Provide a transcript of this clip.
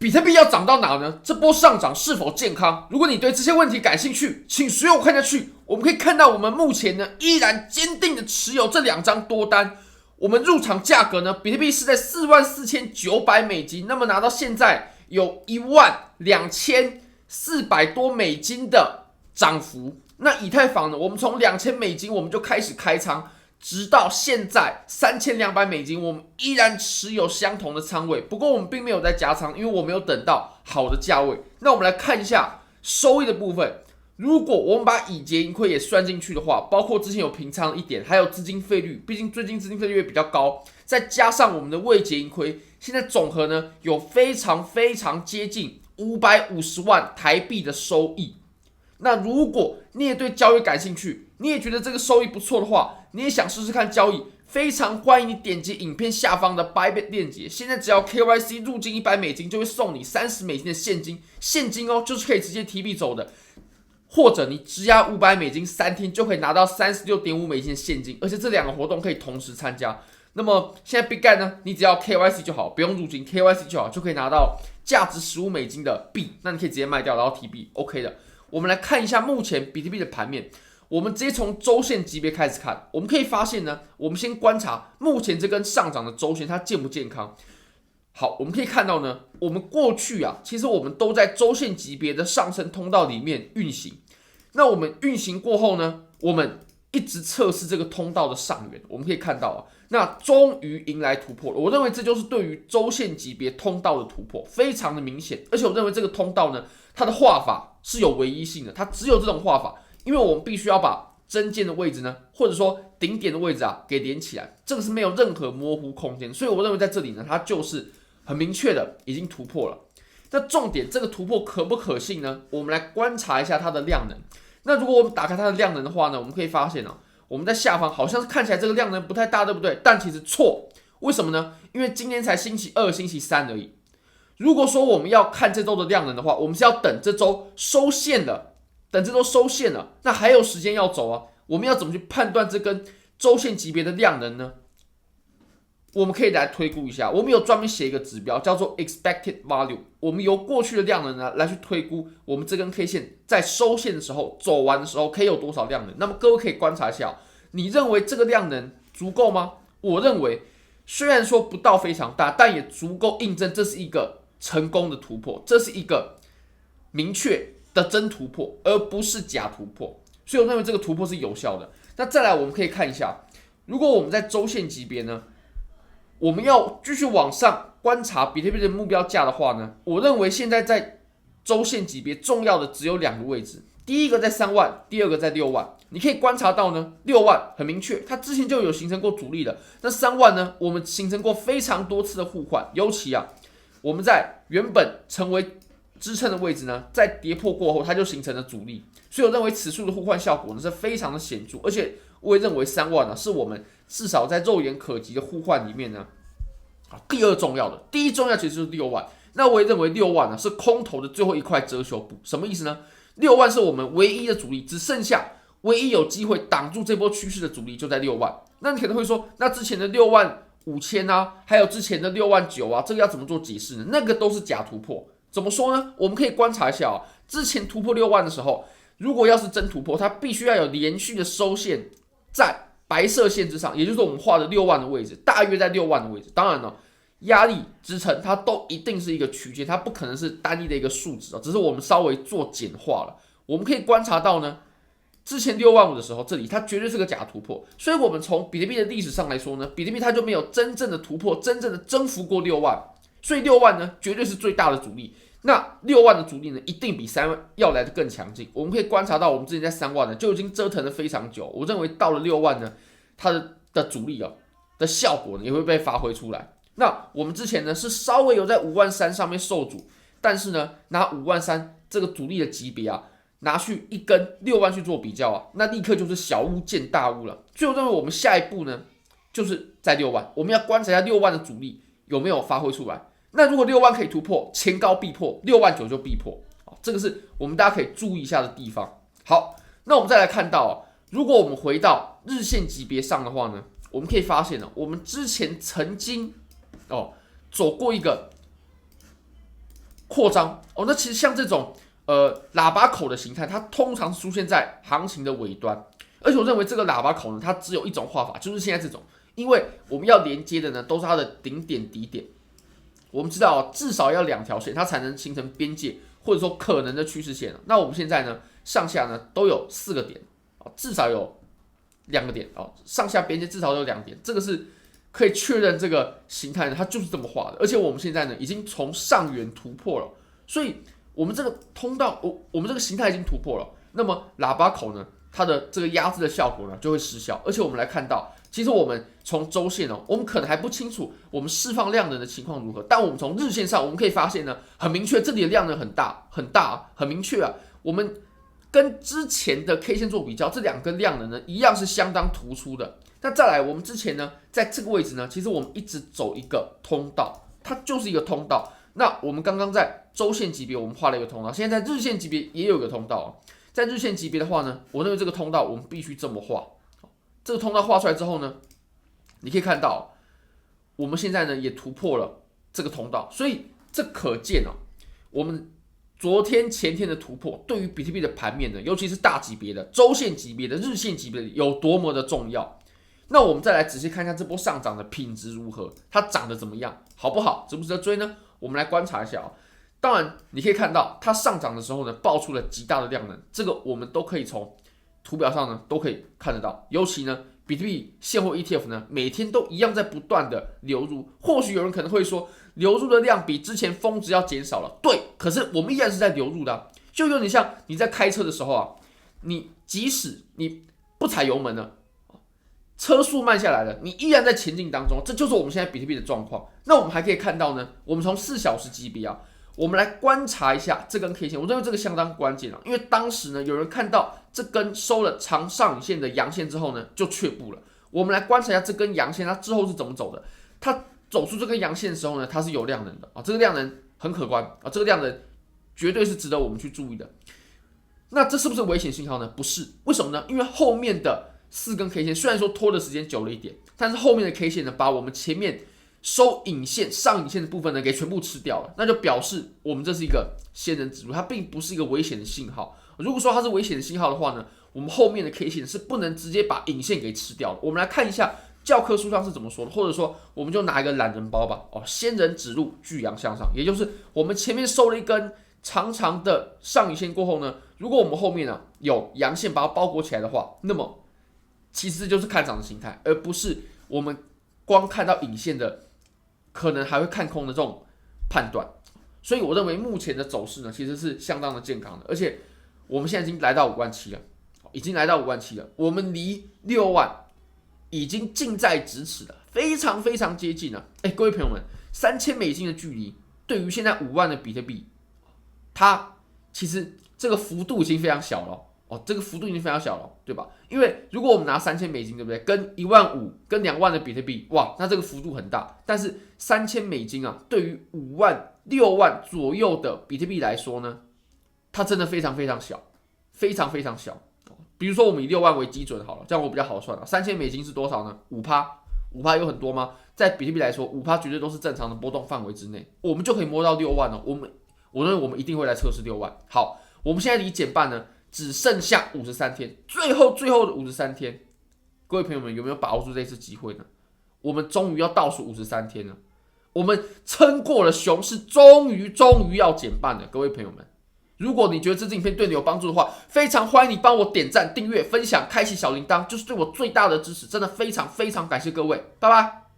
比特币要涨到哪呢？这波上涨是否健康？如果你对这些问题感兴趣，请随我看下去。我们可以看到，我们目前呢依然坚定的持有这2张多单。我们入场价格呢，比特币是在$44,900，那么拿到现在有$12,400多的涨幅。那以太坊呢，我们从$2000我们就开始开仓。直到现在$3200，我们依然持有相同的仓位。不过我们并没有在加仓，因为我没有等到好的价位。那我们来看一下收益的部分。如果我们把以结盈亏也算进去的话，包括之前有平仓一点，还有资金费率，毕竟最近资金费率也比较高，再加上我们的未结盈亏，现在总和呢有非常接近550万台币的收益。那如果你也对交易感兴趣，你也觉得这个收益不错的话，你也想试试看交易，非常欢迎你点击影片下方的 Bybit 链接。现在只要 KYC 入金$100，就会送你$30的现金，现金哦，就是可以直接提币走的。或者你质押$5003天就可以拿到$36.5的现金，而且这2个活动可以同时参加。那么现在 Bitget 呢，你只要 KYC 就好，不用入金 ，KYC 就好，就可以拿到价值$15的币，那你可以直接卖掉，然后提币 ，OK 的。我们来看一下目前比特币的盘面，我们直接从周线级别开始看，我们可以发现呢，我们先观察目前这根上涨的周线它健不健康。好，我们可以看到呢，我们过去其实我们都在周线级别的上升通道里面运行。那我们运行过后呢，我们一直测试这个通道的上缘，我们可以看到那终于迎来突破了。我认为这就是对于周线级别通道的突破，非常的明显。而且我认为这个通道呢，它的画法是有唯一性的，它只有这种画法，因为我们必须要把针尖的位置呢，或者说顶点的位置给连起来，这个是没有任何模糊空间。所以我认为在这里呢，它就是很明确的已经突破了。那重点，这个突破可不可信呢？我们来观察一下它的量能。那如果我们打开它的量能的话呢，我们可以发现我们在下方好像是看起来这个量能不太大，对不对？但其实错，为什么呢？因为今天才星期2、星期3而已。如果说我们要看这周的量能的话，我们是要等这周收线了，那还有时间要走我们要怎么去判断这根周线级别的量能呢？我们可以来推估一下，我们有专门写一个指标叫做 expected value， 我们由过去的量能呢来去推估我们这根 K 线在收线的时候走完的时候可以有多少量能。那么各位可以观察一下，你认为这个量能足够吗？我认为虽然说不到非常大，但也足够印证这是一个成功的突破，这是一个明确的真突破，而不是假突破。所以我认为这个突破是有效的。那再来我们可以看一下，如果我们在周线级别呢，我们要继续往上观察比特币的目标价的话呢，我认为现在在周线级别重要的只有2个位置，第一个在3万，第二个在6万。你可以观察到呢，6万很明确，它之前就有形成过阻力了。那3万呢，我们形成过非常多次的互换，尤其我们在原本成为支撑的位置呢，在跌破过后，它就形成了阻力。所以我认为此处的互换效果呢是非常的显著，而且我也认为3万是我们至少在肉眼可及的互换里面呢，第二重要的，第一重要其实就是6万。那我也认为6万是空头的最后一块遮羞布。什么意思呢？6万是我们唯一的阻力，只剩下唯一有机会挡住这波趋势的阻力就在6万。那你可能会说，那之前的65000还有之前的69000这个要怎么做解释呢？那个都是假突破。怎么说呢？我们可以观察一下之前突破6万的时候，如果要是真突破，它必须要有连续的收线在白色线之上，也就是我们画的6万的位置，大约在6万的位置。当然了，压力支撑它都一定是一个区间，它不可能是单一的一个数值只是我们稍微做简化了。我们可以观察到呢，之前65000的时候，这里它绝对是个假突破。所以我们从比特币的历史上来说呢，比特币它就没有真正的突破，真正的征服过6万。所以6万呢，绝对是最大的阻力。那6万的阻力呢，一定比3万要来的更强劲。我们可以观察到，我们之前在3万呢就已经折腾了非常久。我认为到了6万呢，它的阻力的效果呢也会被发挥出来。那我们之前呢是稍微有在53000上面受阻，但是呢拿53000这个阻力的级别拿去一根6万去做比较那立刻就是小巫见大巫了。所以我认为我们下一步呢就是在6万，我们要观察一下6万的阻力有没有发挥出来。那如果6万可以突破，前高必破，69000就必破，这个是我们大家可以注意一下的地方。好，那我们再来看到如果我们回到日线级别上的话呢，我们可以发现我们之前曾经走过一个扩张哦。那其实像这种喇叭口的形态，它通常出现在行情的尾端，而且我认为这个喇叭口呢，它只有一种画法，就是现在这种，因为我们要连接的呢都是它的顶点底点。我们知道至少要2条线，它才能形成边界，或者说可能的趋势线。那我们现在呢，上下呢都有4个点，至少有2个点啊，上下边界至少有2点，这个是可以确认这个形态呢，它就是这么画的。而且我们现在呢，已经从上缘突破了，所以我们这个通道，我们这个形态已经突破了。那么喇叭口呢，它的这个压制的效果呢就会失效。而且我们来看到，其实我们从周线哦，我们可能还不清楚我们释放量能的情况如何，但我们从日线上我们可以发现呢，很明确这里的量能很大很大，很明确啊。我们跟之前的 K 线做比较，这2根量能呢一样是相当突出的。那再来，我们之前呢在这个位置呢，其实我们一直走一个通道，它就是一个通道。那我们刚刚在周线级别我们画了一个通道，现在在日线级别也有一个通道哦。在日线级别的话呢，我认为这个通道我们必须这么画。这个通道画出来之后呢，你可以看到，我们现在呢也突破了这个通道，所以这可见哦，我们昨天前天的突破对于比特币的盘面呢，尤其是大级别的、周线级别的、日线级别的有多么的重要。那我们再来仔细看看这波上涨的品质如何，它涨得怎么样，好不好，值不值得追呢？我们来观察一下哦。当然，你可以看到它上涨的时候呢，爆出了极大的量能，这个我们都可以从图表上呢都可以看得到。尤其呢，比特币现货 ETF 呢，每天都一样在不断的流入。或许有人可能会说，流入的量比之前峰值要减少了，对，可是我们依然是在流入的啊，就有点像你在开车的时候啊，你即使你不踩油门了，车速慢下来了，你依然在前进当中，这就是我们现在比特币的状况。那我们还可以看到呢，我们从4小时级别啊，我们来观察一下这根 K 线，我认为这个相当关键啊，因为当时呢，有人看到这根收了长上影线的阳线之后呢，就却步了。我们来观察一下这根阳线它之后是怎么走的。它走出这根阳线的时候呢，它是有量能的啊，这个量能很可观啊，这个量能绝对是值得我们去注意的。那这是不是危险信号呢？不是，为什么呢？因为后面的4根 K 线虽然说拖的时间久了一点，但是后面的 K 线呢，把我们前面收影线、上影线的部分呢，给全部吃掉了，那就表示我们这是一个仙人指路，它并不是一个危险的信号。如果说它是危险的信号的话呢，我们后面的 K 线是不能直接把影线给吃掉的。我们来看一下教科书上是怎么说的，或者说我们就拿一个懒人包吧。哦，仙人指路，巨阳向上，也就是我们前面收了一根长长的上影线过后呢，如果我们后面呢有阳线把它包裹起来的话，那么其实就是看涨的形态，而不是我们光看到影线的可能还会看空的这种判断。所以我认为目前的走势呢，其实是相当的健康的，而且我们现在已经来到5万7了，已经来到5万7了，我们离6万已经近在咫尺了，非常非常接近了。各位朋友们，$3000的距离，对于现在5万的比特币，它其实这个幅度已经非常小了。这个幅度已经非常小了，对吧？因为如果我们拿$3000，对不对？跟15000、跟2万的比特币，哇，那这个幅度很大。但是$3000啊，对于5万、6万左右的比特币来说呢，它真的非常非常小，非常非常小。比如说我们以6万为基准好了，这样我比较好算了。$3000是多少呢？5%，5%有很多吗？在比特币来说，5%绝对都是正常的波动范围之内，我们就可以摸到6万了。我认为我们一定会来测试6万。好，我们现在离减半呢，只剩下53天，最后的53天，各位朋友们有没有把握住这次机会呢？我们终于要倒数53天了，我们撑过了熊市，终于要减半了，各位朋友们。如果你觉得这支影片对你有帮助的话，非常欢迎你帮我点赞、订阅、分享、开启小铃铛，就是对我最大的支持，真的非常非常感谢各位，拜拜。